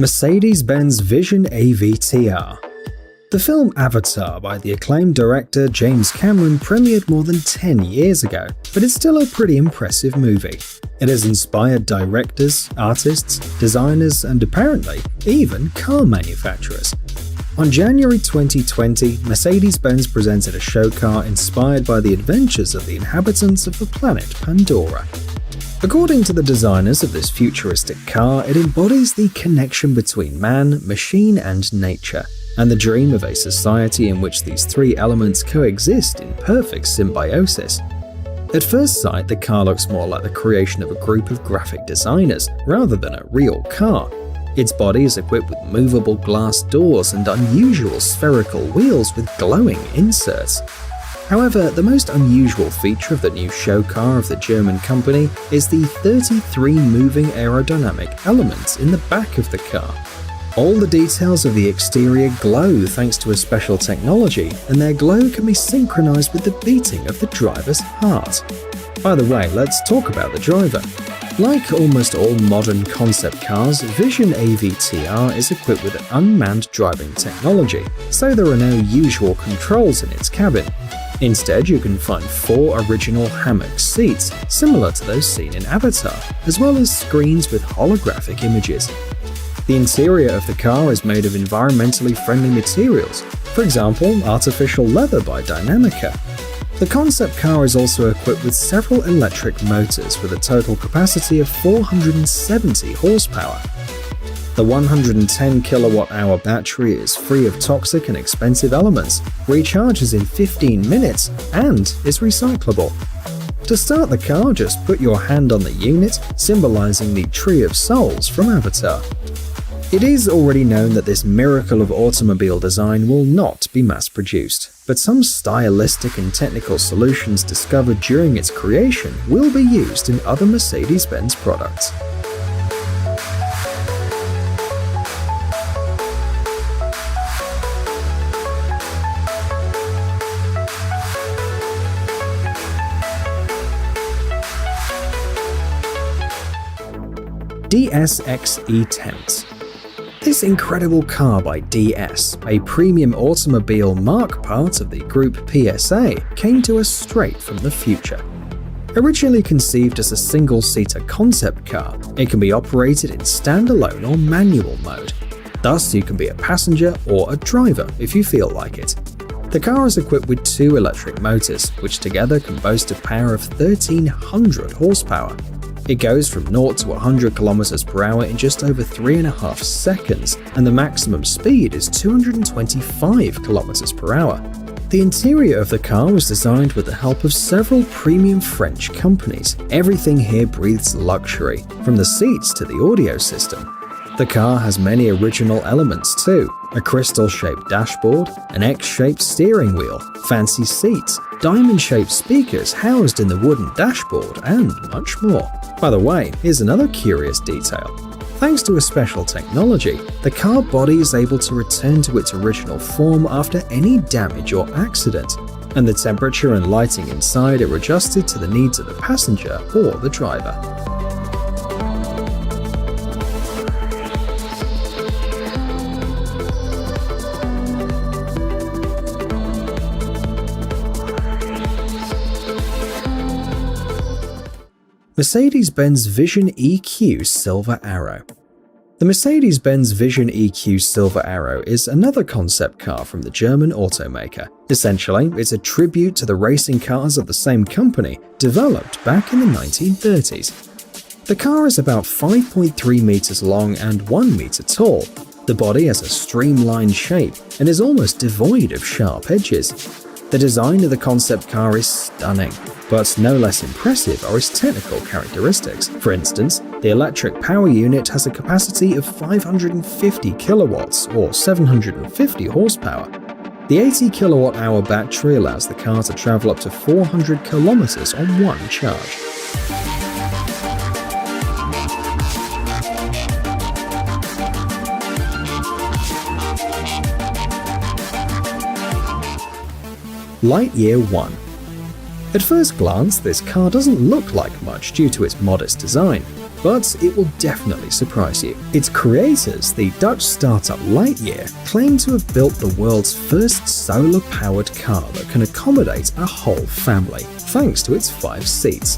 Mercedes-Benz Vision A VTR. The film Avatar by the acclaimed director James Cameron premiered more than 10 years ago, but it's still a pretty impressive movie. It has inspired directors, artists, designers, and apparently even car manufacturers. On January 2020, Mercedes-Benz presented a show car inspired by the adventures of the inhabitants of the planet Pandora. According to the designers of this futuristic car, it embodies the connection between man, machine, and nature, and the dream of a society in which these three elements coexist in perfect symbiosis. At first sight, the car looks more like the creation of a group of graphic designers rather than a real car. Its body is equipped with movable glass doors and unusual spherical wheels with glowing inserts. However, the most unusual feature of the new show car of the German company is the 33 moving aerodynamic elements in the back of the car. All the details of the exterior glow thanks to a special technology, and their glow can be synchronized with the beating of the driver's heart. By the way, let's talk about the driver. Like almost all modern concept cars, Vision A VTR is equipped with unmanned driving technology, so there are no usual controls in its cabin. Instead, you can find 4 original hammock seats, similar to those seen in Avatar, as well as screens with holographic images. The interior of the car is made of environmentally friendly materials, for example, artificial leather by Dynamica. The concept car is also equipped with several electric motors with a total capacity of 470 horsepower. The 110 kWh battery is free of toxic and expensive elements, recharges in 15 minutes, and is recyclable. To start the car, just put your hand on the unit, symbolizing the Tree of Souls from Avatar. It is already known that this miracle of automobile design will not be mass-produced, but some stylistic and technical solutions discovered during its creation will be used in other Mercedes-Benz products. DS XE Tent. This incredible car by DS, a premium automobile marque part of the group PSA, came to us straight from the future. Originally conceived as a single-seater concept car, it can be operated in standalone or manual mode. Thus, you can be a passenger or a driver if you feel like it. The car is equipped with 2 electric motors, which together can boast a power of 1300 horsepower. It goes from 0 to 100 km per hour in just over 3.5 seconds, and the maximum speed is 225 km per hour. The interior of the car was designed with the help of several premium French companies. Everything here breathes luxury, from the seats to the audio system. The car has many original elements too: a crystal-shaped dashboard, an X-shaped steering wheel, fancy seats, diamond-shaped speakers housed in the wooden dashboard, and much more. By the way, here's another curious detail. Thanks to a special technology, the car body is able to return to its original form after any damage or accident, and the temperature and lighting inside are adjusted to the needs of the passenger or the driver. Mercedes-Benz Vision EQ Silver Arrow. The Mercedes-Benz Vision EQ Silver Arrow is another concept car from the German automaker. Essentially, it's a tribute to the racing cars of the same company, developed back in the 1930s. The car is about 5.3 meters long and 1 meter tall. The body has a streamlined shape and is almost devoid of sharp edges. The design of the concept car is stunning, but no less impressive are its technical characteristics. For instance, the electric power unit has a capacity of 550 kilowatts or 750 horsepower. The 80 kilowatt-hour battery allows the car to travel up to 400 kilometers on one charge. Lightyear One. At first glance, this car doesn't look like much due to its modest design. but it will definitely surprise you. Its creators, the Dutch startup Lightyear, claim to have built the world's first solar-powered car that can accommodate a whole family, thanks to its 5 seats.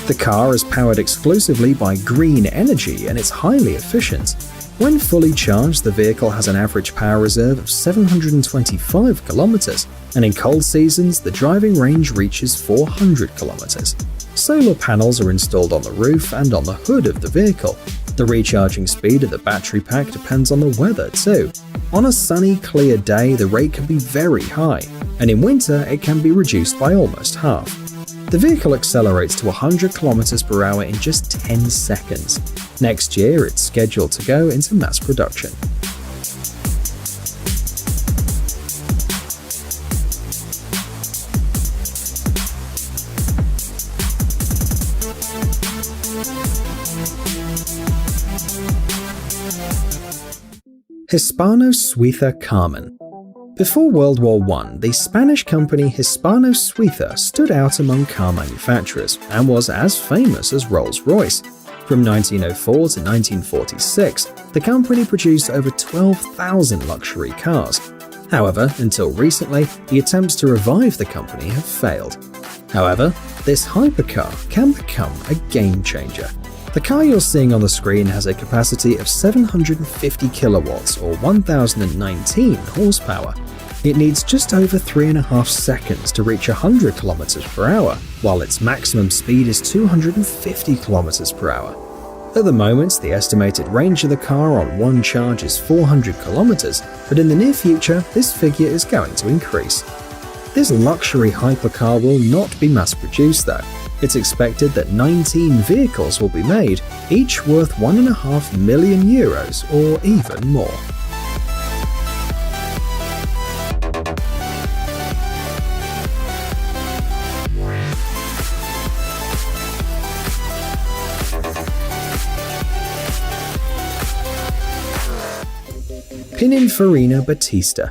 The car is powered exclusively by green energy and it's highly efficient. When fully charged, the vehicle has an average power reserve of 725 kilometers, and in cold seasons, the driving range reaches 400 kilometers. Solar panels are installed on the roof and on the hood of the vehicle. The recharging speed of the battery pack depends on the weather too. On a sunny, clear day, the rate can be very high, and in winter, it can be reduced by almost half. The vehicle accelerates to 100 km per hour in just 10 seconds. Next year, it's scheduled to go into mass production. HispanoSuiza Carmen. Before World War I, the Spanish company HispanoSuiza stood out among car manufacturers and was as famous as Rolls-Royce. From 1904 to 1946, the company produced over 12,000 luxury cars. However, until recently, the attempts to revive the company have failed. However, this hypercar can become a game changer. The car you're seeing on the screen has a capacity of 750 kilowatts or 1019 horsepower. It needs just over 3.5 seconds to reach 100 kilometers per hour, while its maximum speed is 250 kilometers per hour. At the moment, the estimated range of the car on one charge is 400 kilometers, but in the near future, this figure is going to increase. This luxury hypercar will not be mass-produced though. It's expected that 19 vehicles will be made, each worth €1.5 million or even more. Pininfarina Batista.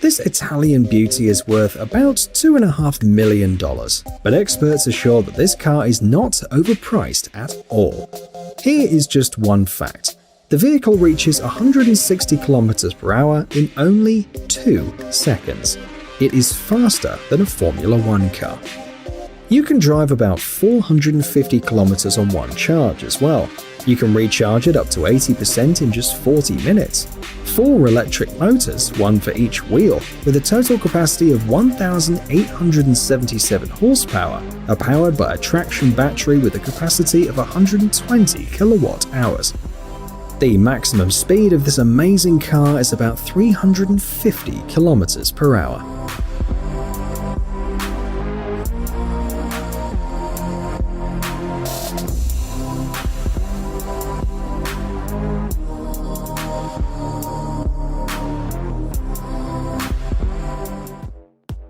This Italian beauty is worth about $2.5 million, but experts assure that this car is not overpriced at all. Here is just one fact. The vehicle reaches 160 km per hour in only 2 seconds. It is faster than a Formula One car. You can drive about 450 kilometers on one charge as well. You can recharge it up to 80% in just 40 minutes. 4 electric motors, one for each wheel, with a total capacity of 1,877 horsepower, are powered by a traction battery with a capacity of 120 kilowatt hours. The maximum speed of this amazing car is about 350 kilometers per hour.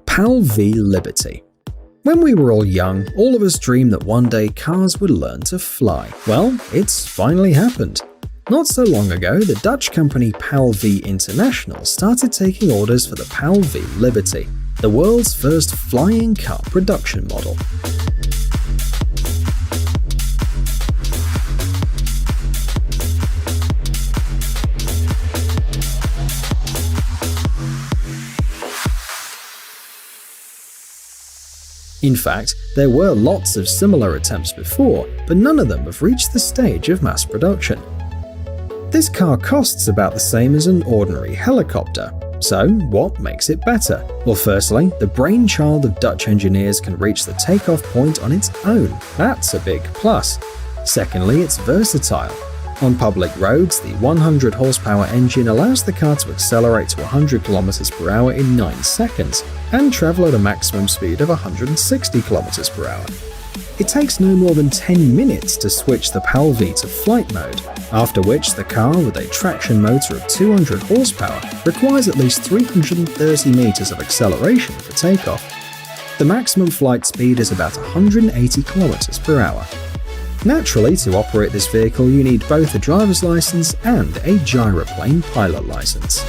Powell V Liberty. When we were all young, all of us dreamed that one day cars would learn to fly. Well, it's finally happened. Not so long ago, the Dutch company Powell V International started taking orders for the Powell V Liberty, the world's first flying car production model. In fact, there were lots of similar attempts before, but none of them have reached the stage of mass production. This car costs about the same as an ordinary helicopter. So, what makes it better? Well, firstly, the brainchild of Dutch engineers can reach the takeoff point on its own. That's a big plus. Secondly, it's versatile. On public roads, the 100 horsepower engine allows the car to accelerate to 100 km per hour in 9 seconds and travel at a maximum speed of 160 km per hour. It takes no more than 10 minutes to switch the Powell V to flight mode, after which the car with a traction motor of 200 horsepower requires at least 330 meters of acceleration for takeoff. The maximum flight speed is about 180 km per hour. Naturally, to operate this vehicle you need both a driver's license and a gyroplane pilot license.